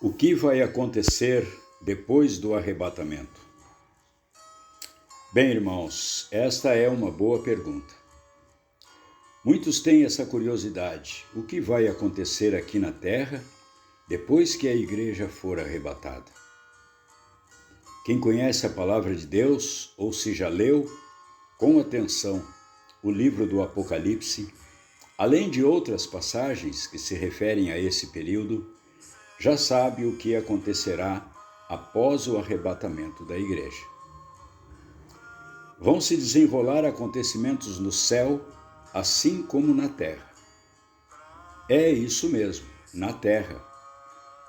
O que vai acontecer depois do arrebatamento? Bem, irmãos, esta é uma boa pergunta. Muitos têm essa curiosidade. O que vai acontecer aqui na terra depois que a igreja for arrebatada? Quem conhece a palavra de Deus, ou se já leu com atenção o livro do Apocalipse, além de outras passagens que se referem a esse período, já sabe o que acontecerá após o arrebatamento da igreja. Vão se desenrolar acontecimentos no céu, assim como na terra. É isso mesmo, na terra.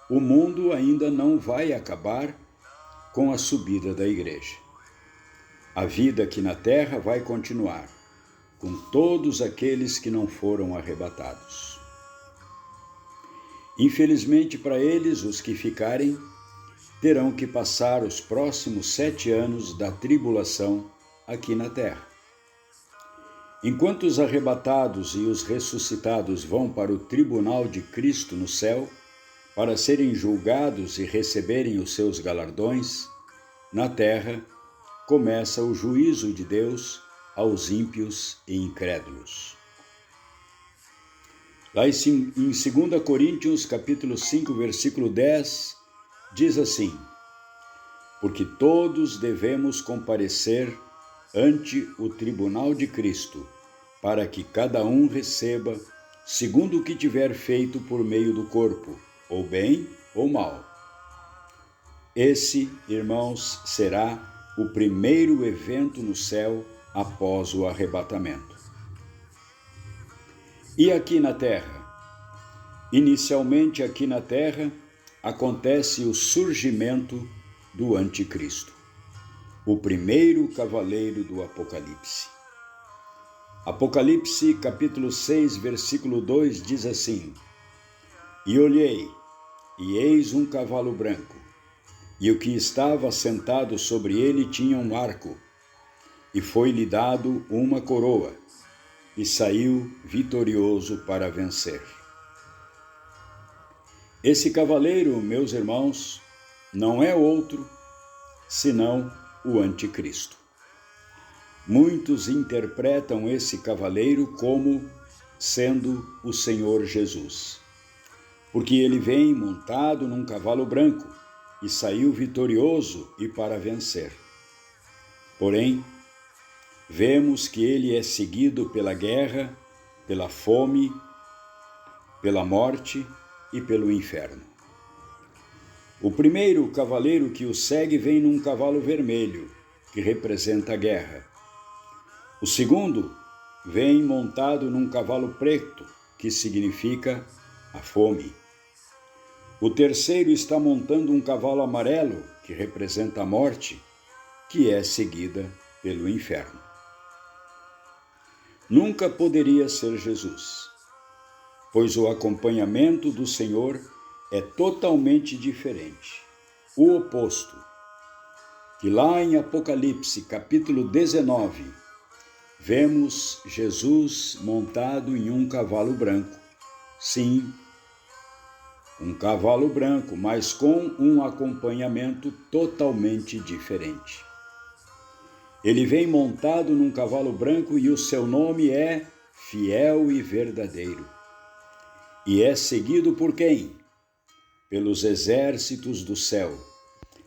O mundo ainda não vai acabar com a subida da igreja. A vida aqui na terra vai continuar, com todos aqueles que não foram arrebatados. Infelizmente para eles, os que ficarem, terão que passar os próximos 7 anos da tribulação aqui na terra. Enquanto os arrebatados e os ressuscitados vão para o tribunal de Cristo no céu, para serem julgados e receberem os seus galardões, na terra começa o juízo de Deus aos ímpios e incrédulos. Lá em 2 Coríntios, capítulo 5, versículo 10, diz assim: porque todos devemos comparecer ante o tribunal de Cristo, para que cada um receba segundo o que tiver feito por meio do corpo, ou bem ou mal. Esse, irmãos, será o primeiro evento no céu após o arrebatamento. E aqui na terra? Inicialmente aqui na terra acontece o surgimento do anticristo, o primeiro cavaleiro do Apocalipse. Apocalipse capítulo 6, versículo 2 diz assim: e olhei, e eis um cavalo branco, e o que estava sentado sobre ele tinha um arco, e foi-lhe dado uma coroa, e saiu vitorioso para vencer. Esse cavaleiro, meus irmãos, não é outro senão o anticristo. Muitos interpretam esse cavaleiro como sendo o Senhor Jesus, porque ele vem montado num cavalo branco e saiu vitorioso e para vencer. Porém, vemos que ele é seguido pela guerra, pela fome, pela morte e pelo inferno. O primeiro cavaleiro que o segue vem num cavalo vermelho, que representa a guerra. O segundo vem montado num cavalo preto, que significa a fome. O terceiro está montando um cavalo amarelo, que representa a morte, que é seguida pelo inferno. Nunca poderia ser Jesus, pois o acompanhamento do Senhor é totalmente diferente, o oposto, que lá em Apocalipse, capítulo 19, vemos Jesus montado em um cavalo branco. Sim, um cavalo branco, mas com um acompanhamento totalmente diferente. Ele vem montado num cavalo branco e o seu nome é Fiel e Verdadeiro. E é seguido por quem? Pelos exércitos do céu,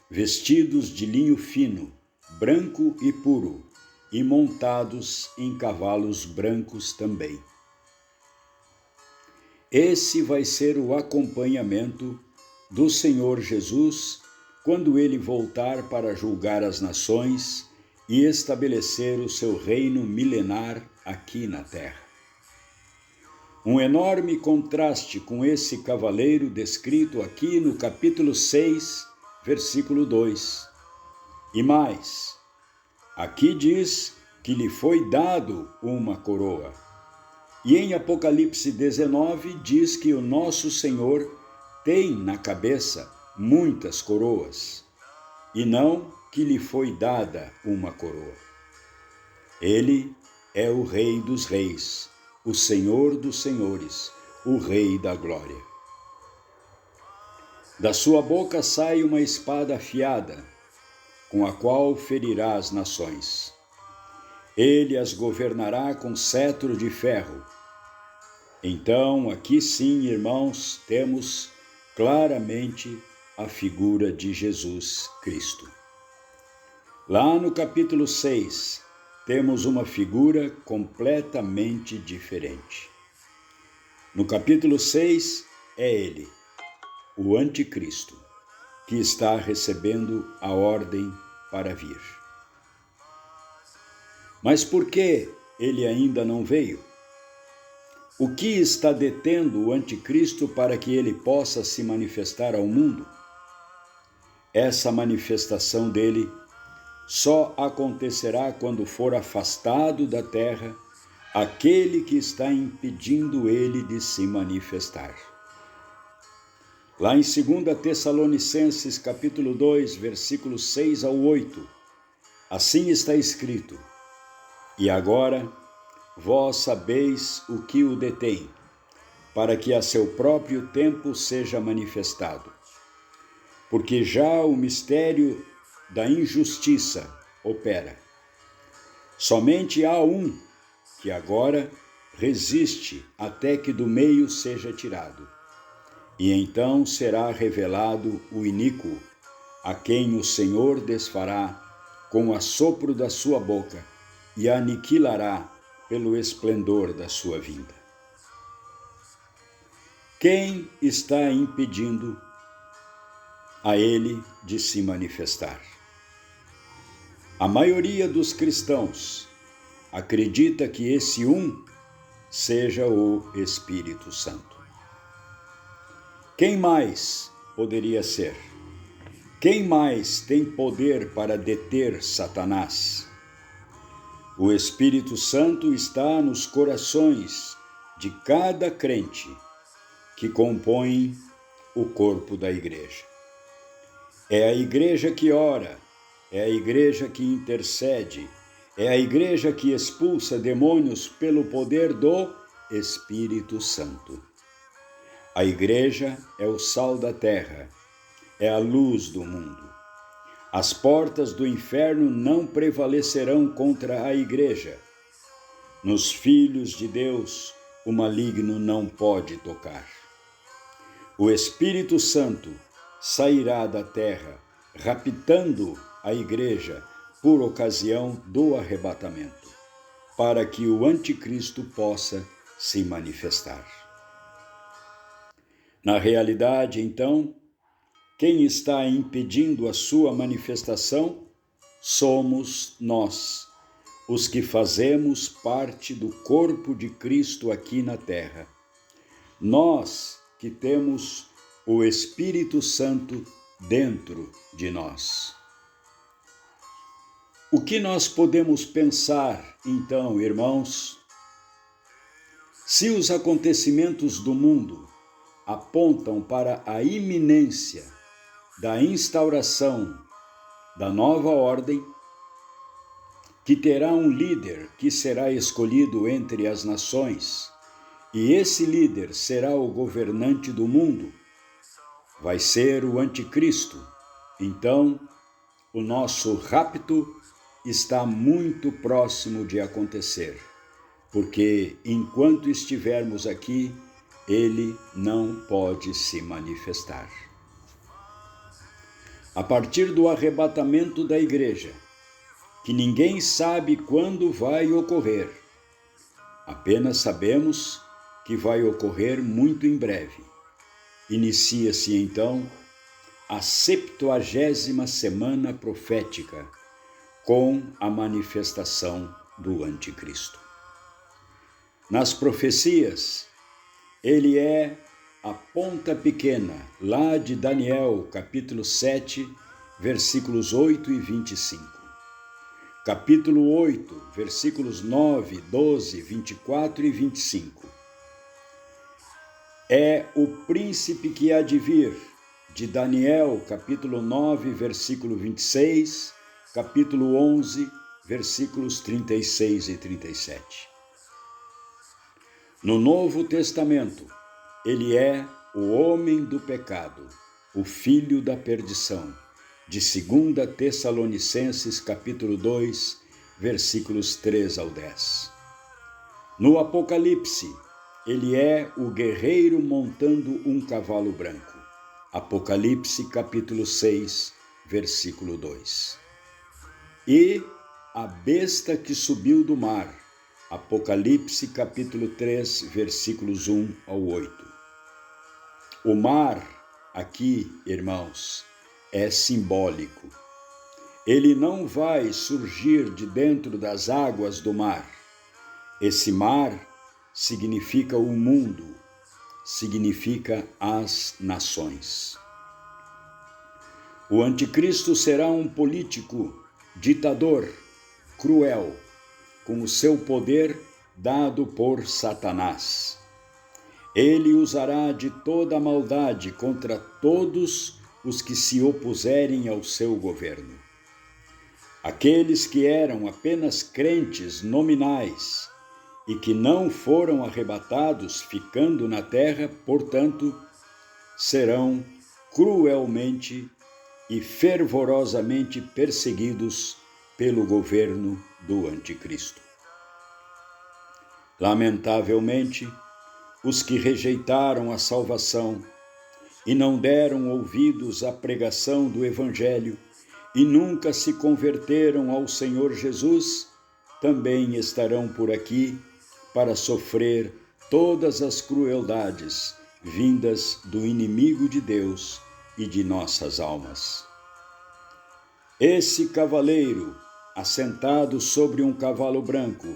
vestidos de linho fino, branco e puro, e montados em cavalos brancos também. Esse vai ser o acompanhamento do Senhor Jesus quando ele voltar para julgar as nações e estabelecer o seu reino milenar aqui na terra. Um enorme contraste com esse cavaleiro descrito aqui no capítulo 6, versículo 2. E mais, aqui diz que lhe foi dado uma coroa. E em Apocalipse 19 diz que o nosso Senhor tem na cabeça muitas coroas, e não que lhe foi dada uma coroa. Ele é o Rei dos Reis, o Senhor dos Senhores, o Rei da Glória. Da sua boca sai uma espada afiada, com a qual ferirá as nações. Ele as governará com cetro de ferro. Então, aqui sim, irmãos, temos claramente a figura de Jesus Cristo. Lá no capítulo 6, temos uma figura completamente diferente. No capítulo 6, é ele, o anticristo, que está recebendo a ordem para vir. Mas por que ele ainda não veio? O que está detendo o anticristo para que ele possa se manifestar ao mundo? Essa manifestação dele só acontecerá quando for afastado da terra aquele que está impedindo ele de se manifestar. Lá em 2 Tessalonicenses, capítulo 2, versículos 6 ao 8, assim está escrito: E agora vós sabeis o que o detém, para que a seu próprio tempo seja manifestado. Porque já o mistério da injustiça opera. Somente há um que agora resiste até que do meio seja tirado. E então será revelado o iníquo, a quem o Senhor desfará com o assopro da sua boca e aniquilará pelo esplendor da sua vinda. Quem está impedindo a ele de se manifestar? A maioria dos cristãos acredita que esse um seja o Espírito Santo. Quem mais poderia ser? Quem mais tem poder para deter Satanás? O Espírito Santo está nos corações de cada crente que compõe o corpo da igreja. É a igreja que ora, é a igreja que intercede, é a igreja que expulsa demônios pelo poder do Espírito Santo. A igreja é o sal da terra, é a luz do mundo. As portas do inferno não prevalecerão contra a igreja. Nos filhos de Deus, o maligno não pode tocar. O Espírito Santo sairá da terra, raptando a igreja por ocasião do arrebatamento, para que o anticristo possa se manifestar. Na realidade, então, quem está impedindo a sua manifestação somos nós, os que fazemos parte do corpo de Cristo aqui na terra. Nós que temos o Espírito Santo dentro de nós. O que nós podemos pensar, então, irmãos? Se os acontecimentos do mundo apontam para a iminência da instauração da nova ordem, que terá um líder que será escolhido entre as nações, e esse líder será o governante do mundo, vai ser o anticristo. Então, o nosso rapto está muito próximo de acontecer, porque enquanto estivermos aqui, ele não pode se manifestar. A partir do arrebatamento da igreja, que ninguém sabe quando vai ocorrer, apenas sabemos que vai ocorrer muito em breve. Inicia-se então a 70ª semana profética com a manifestação do anticristo. Nas profecias, ele é a ponta pequena, lá de Daniel, capítulo 7, versículos 8 e 25. Capítulo 8, versículos 9, 12, 24 e 25. É o príncipe que há de vir, de Daniel, capítulo 9, versículo 26, capítulo 11, versículos 36 e 37. No Novo Testamento, ele é o homem do pecado, o filho da perdição, de 2 Tessalonicenses capítulo 2, versículos 3 ao 10. No Apocalipse, ele é o guerreiro montando um cavalo branco. Apocalipse capítulo 6, versículo 2. E a besta que subiu do mar. Apocalipse capítulo 3, versículos 1 ao 8. O mar, aqui, irmãos, é simbólico. Ele não vai surgir de dentro das águas do mar. Esse mar significa o mundo, significa as nações. O anticristo será um político, ditador, cruel, com o seu poder dado por Satanás. Ele usará de toda a maldade contra todos os que se opuserem ao seu governo. Aqueles que eram apenas crentes nominais e que não foram arrebatados ficando na terra, portanto, serão cruelmente e fervorosamente perseguidos pelo governo do anticristo. Lamentavelmente, os que rejeitaram a salvação e não deram ouvidos à pregação do Evangelho e nunca se converteram ao Senhor Jesus, também estarão por aqui para sofrer todas as crueldades vindas do inimigo de Deus e de nossas almas. Esse cavaleiro, assentado sobre um cavalo branco,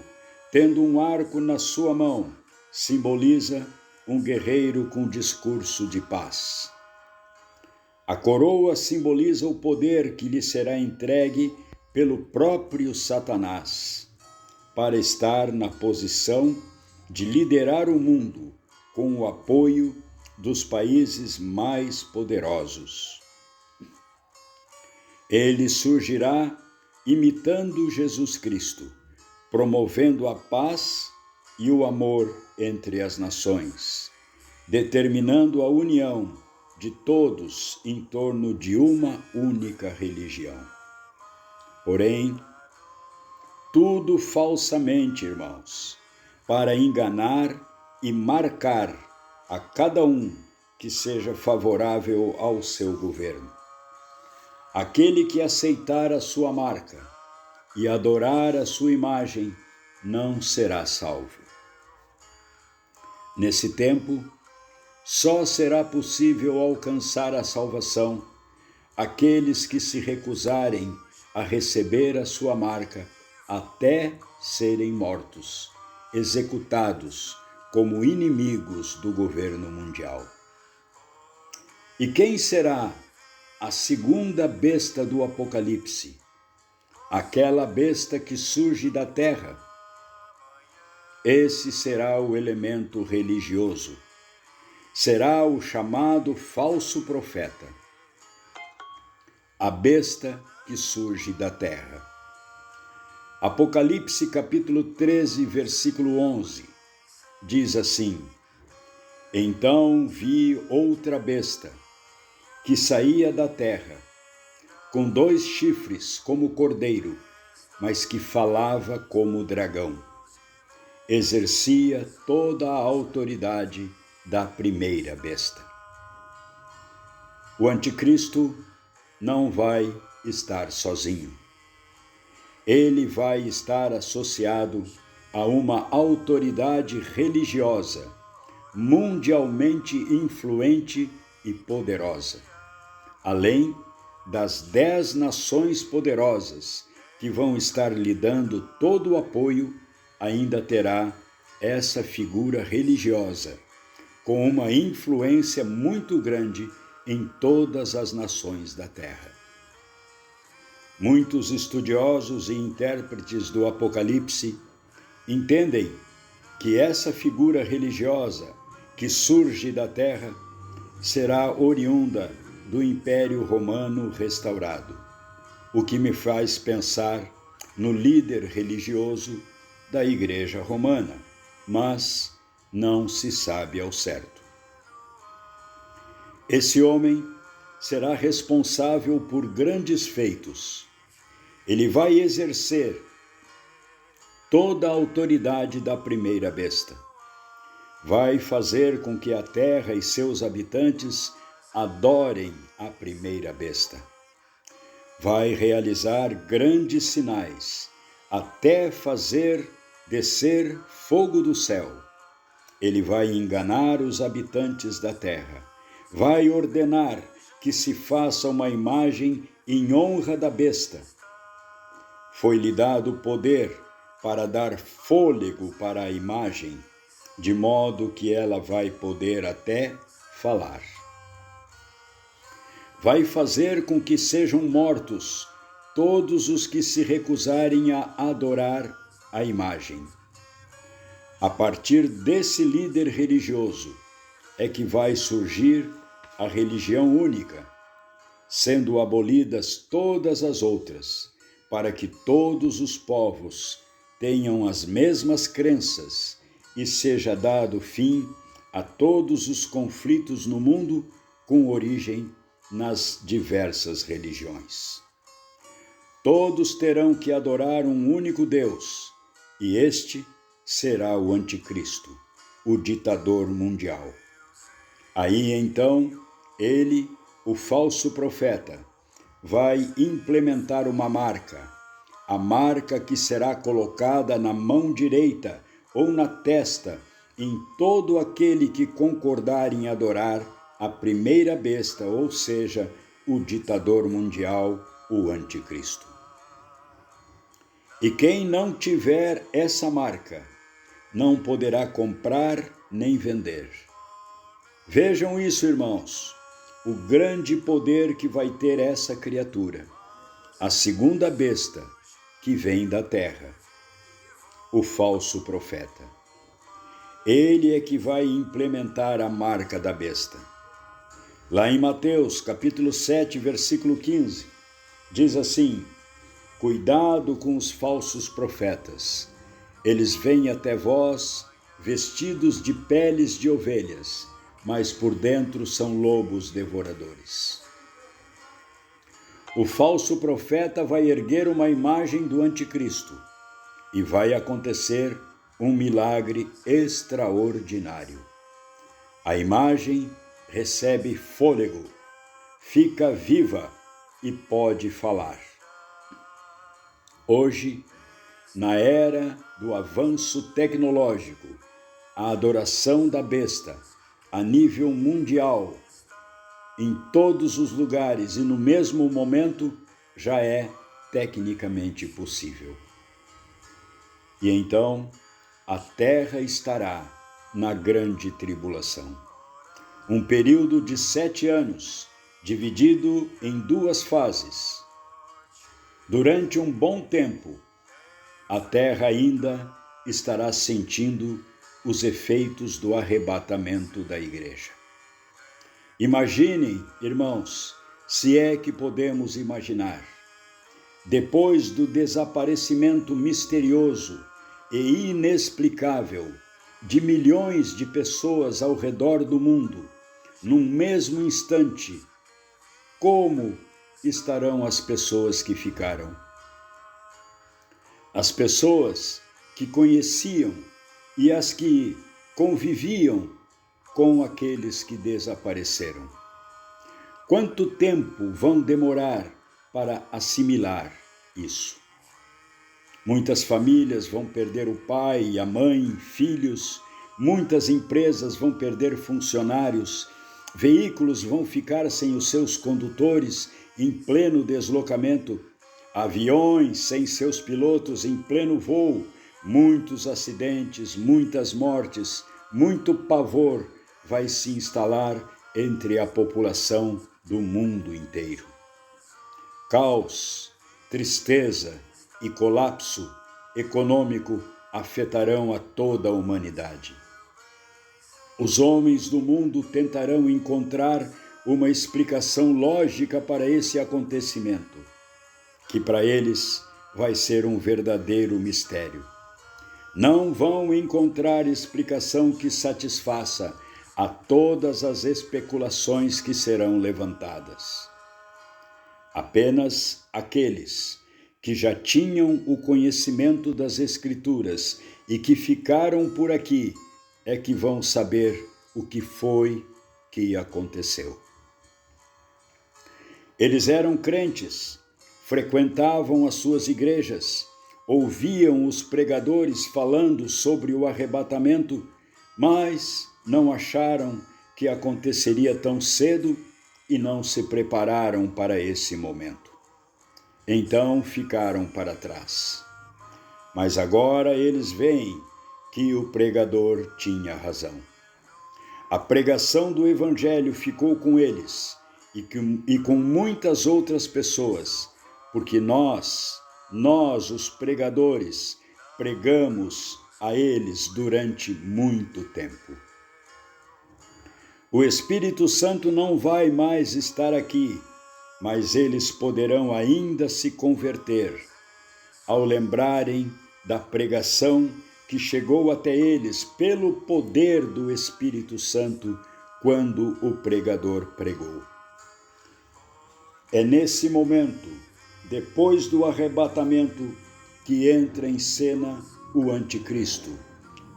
tendo um arco na sua mão, simboliza um guerreiro com discurso de paz. A coroa simboliza o poder que lhe será entregue pelo próprio Satanás, para estar na posição de liderar o mundo com o apoio dos países mais poderosos. Ele surgirá imitando Jesus Cristo, promovendo a paz e o amor entre as nações, determinando a união de todos em torno de uma única religião. Porém, tudo falsamente, irmãos, para enganar e marcar a cada um que seja favorável ao seu governo. Aquele que aceitar a sua marca e adorar a sua imagem não será salvo. Nesse tempo, só será possível alcançar a salvação aqueles que se recusarem a receber a sua marca até serem mortos, executados como inimigos do governo mundial. E quem será a segunda besta do Apocalipse? Aquela besta que surge da terra. Esse será o elemento religioso. Será o chamado falso profeta. A besta que surge da terra. Apocalipse capítulo 13, versículo 11, diz assim: Então vi outra besta, que saía da terra, com 2 chifres como cordeiro, mas que falava como dragão. Exercia toda a autoridade da primeira besta. O anticristo não vai estar sozinho. Ele vai estar associado a uma autoridade religiosa, mundialmente influente e poderosa, além das 10 nações poderosas que vão estar lhe dando todo o apoio. Ainda terá essa figura religiosa, com uma influência muito grande em todas as nações da terra. Muitos estudiosos e intérpretes do Apocalipse entendem que essa figura religiosa que surge da terra será oriunda do Império Romano restaurado, o que me faz pensar no líder religioso da Igreja Romana, mas não se sabe ao certo. Esse homem será responsável por grandes feitos. Ele vai exercer toda a autoridade da primeira besta. Vai fazer com que a terra e seus habitantes adorem a primeira besta. Vai realizar grandes sinais, até fazer descer fogo do céu. Ele vai enganar os habitantes da terra. Vai ordenar que se faça uma imagem em honra da besta. Foi-lhe dado poder para dar fôlego para a imagem, de modo que ela vai poder até falar. Vai fazer com que sejam mortos todos os que se recusarem a adorar a imagem. A partir desse líder religioso é que vai surgir a religião única, sendo abolidas todas as outras, para que todos os povos tenham as mesmas crenças e seja dado fim a todos os conflitos no mundo com origem nas diversas religiões. Todos terão que adorar um único Deus, e este será o Anticristo, o ditador mundial. Aí então, ele, o falso profeta, vai implementar uma marca, a marca que será colocada na mão direita ou na testa em todo aquele que concordar em adorar a primeira besta, ou seja, o ditador mundial, o Anticristo. E quem não tiver essa marca, não poderá comprar nem vender. Vejam isso, irmãos, o grande poder que vai ter essa criatura, a segunda besta que vem da terra, o falso profeta. Ele é que vai implementar a marca da besta. Lá em Mateus, capítulo 7, versículo 15, diz assim: cuidado com os falsos profetas. Eles vêm até vós vestidos de peles de ovelhas, mas por dentro são lobos devoradores. O falso profeta vai erguer uma imagem do Anticristo e vai acontecer um milagre extraordinário. A imagem recebe fôlego, fica viva e pode falar. Hoje, na era do avanço tecnológico, a adoração da besta a nível mundial, em todos os lugares e no mesmo momento, já é tecnicamente possível. E então, a terra estará na grande tribulação. Um período de 7 anos, dividido em 2 fases. Durante um bom tempo, a terra ainda estará sentindo os efeitos do arrebatamento da igreja. Imaginem, irmãos, se é que podemos imaginar, depois do desaparecimento misterioso e inexplicável de milhões de pessoas ao redor do mundo, num mesmo instante, como estarão as pessoas que ficaram? As pessoas que conheciam e as que conviviam com aqueles que desapareceram. Quanto tempo vão demorar para assimilar isso? Muitas famílias vão perder o pai, a mãe, filhos, muitas empresas vão perder funcionários, veículos vão ficar sem os seus condutores em pleno deslocamento, aviões sem seus pilotos em pleno voo, muitos acidentes, muitas mortes, muito pavor vai se instalar entre a população do mundo inteiro. Caos, tristeza e colapso econômico afetarão a toda a humanidade. Os homens do mundo tentarão encontrar uma explicação lógica para esse acontecimento, que para eles vai ser um verdadeiro mistério. Não vão encontrar explicação que satisfaça a todas as especulações que serão levantadas. Apenas aqueles que já tinham o conhecimento das Escrituras e que ficaram por aqui é que vão saber o que foi que aconteceu. Eles eram crentes, frequentavam as suas igrejas, ouviam os pregadores falando sobre o arrebatamento, mas não acharam que aconteceria tão cedo e não se prepararam para esse momento. Então ficaram para trás. Mas agora eles veem que o pregador tinha razão. A pregação do Evangelho ficou com eles e com muitas outras pessoas, porque nós, os pregadores, pregamos a eles durante muito tempo. O Espírito Santo não vai mais estar aqui, mas eles poderão ainda se converter ao lembrarem da pregação que chegou até eles pelo poder do Espírito Santo quando o pregador pregou. É nesse momento, depois do arrebatamento, que entra em cena o Anticristo,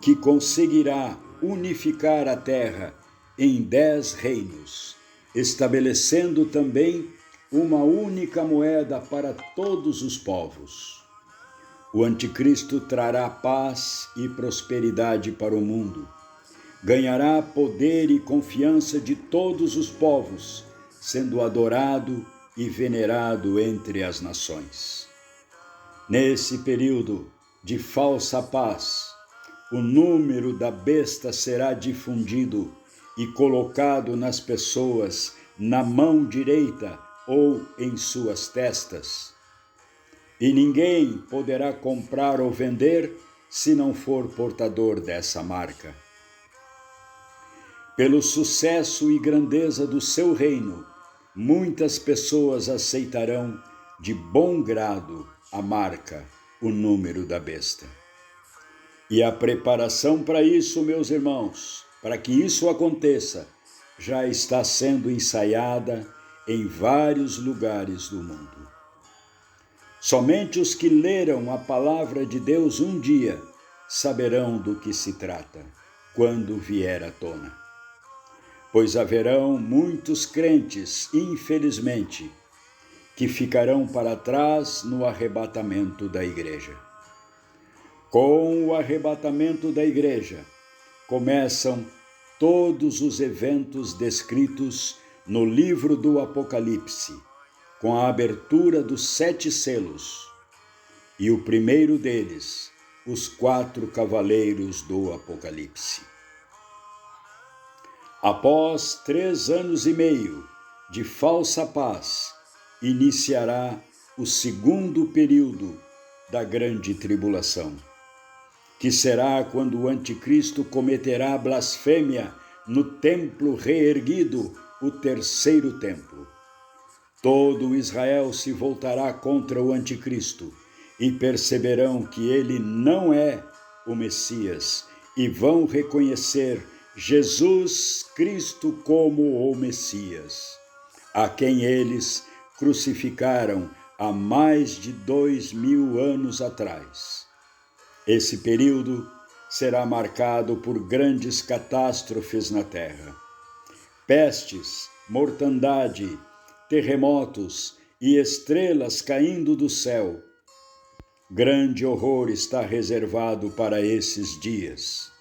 que conseguirá unificar a terra em 10 reinos, estabelecendo também uma única moeda para todos os povos. O Anticristo trará paz e prosperidade para o mundo. Ganhará poder e confiança de todos os povos, sendo adorado e venerado entre as nações. Nesse período de falsa paz, o número da besta será difundido e colocado nas pessoas na mão direita ou em suas testas. E ninguém poderá comprar ou vender se não for portador dessa marca. Pelo sucesso e grandeza do seu reino, muitas pessoas aceitarão de bom grado a marca, o número da besta. E a preparação para isso, meus irmãos, para que isso aconteça, já está sendo ensaiada em vários lugares do mundo. Somente os que leram a palavra de Deus um dia saberão do que se trata, quando vier à tona. Pois haverão muitos crentes, infelizmente, que ficarão para trás no arrebatamento da igreja. Com o arrebatamento da igreja, começam todos os eventos descritos no livro do Apocalipse, com a abertura dos 7 selos, e o primeiro deles, os 4 cavaleiros do Apocalipse. Após 3 anos e meio de falsa paz, iniciará o segundo período da grande tribulação, que será quando o Anticristo cometerá blasfêmia no templo reerguido, o terceiro templo. Todo Israel se voltará contra o Anticristo e perceberão que ele não é o Messias e vão reconhecer Jesus Cristo como o Messias, a quem eles crucificaram há mais de 2000 anos atrás. Esse período será marcado por grandes catástrofes na terra. Pestes, mortandade, terremotos e estrelas caindo do céu. Grande horror está reservado para esses dias.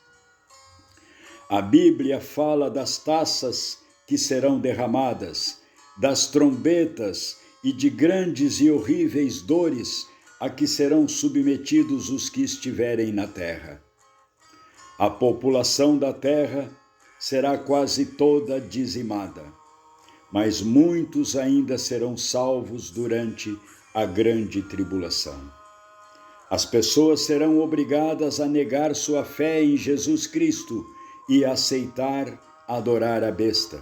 A Bíblia fala das taças que serão derramadas, das trombetas e de grandes e horríveis dores a que serão submetidos os que estiverem na terra. A população da terra será quase toda dizimada, mas muitos ainda serão salvos durante a grande tribulação. As pessoas serão obrigadas a negar sua fé em Jesus Cristo e aceitar adorar a besta.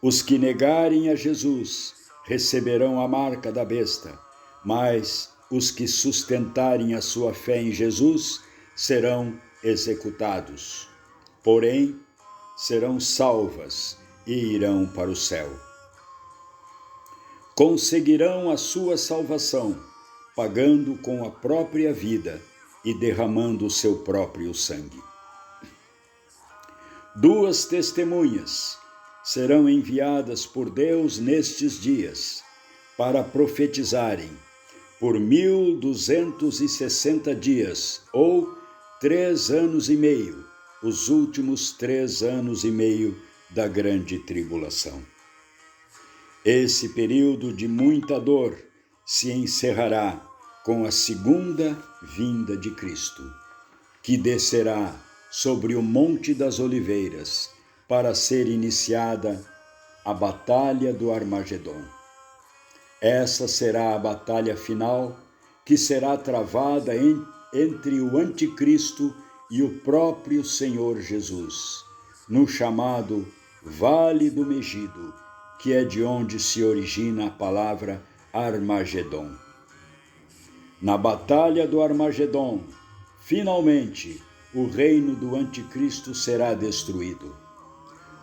Os que negarem a Jesus receberão a marca da besta, mas os que sustentarem a sua fé em Jesus serão executados. Porém, serão salvas e irão para o céu. Conseguirão a sua salvação, pagando com a própria vida e derramando o seu próprio sangue. 2 testemunhas serão enviadas por Deus nestes dias para profetizarem por 1260 dias, ou 3 anos e meio, os últimos 3 anos e meio da grande tribulação. Esse período de muita dor se encerrará com a segunda vinda de Cristo, que descerá sobre o Monte das Oliveiras para ser iniciada a Batalha do Armagedon. Essa será a batalha final que será travada entre o Anticristo e o próprio Senhor Jesus, no chamado Vale do Megido, que é de onde se origina a palavra Armagedon. Na Batalha do Armagedon, finalmente, o reino do Anticristo será destruído.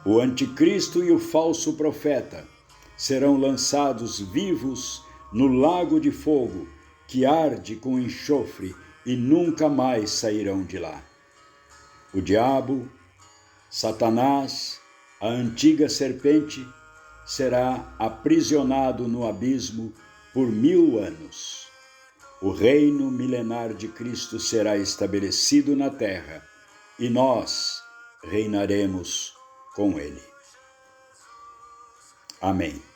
O Anticristo e o falso profeta serão lançados vivos no lago de fogo, que arde com enxofre, e nunca mais sairão de lá. O diabo, Satanás, a antiga serpente, será aprisionado no abismo por 1000 anos. O reino milenar de Cristo será estabelecido na terra, e nós reinaremos com ele. Amém.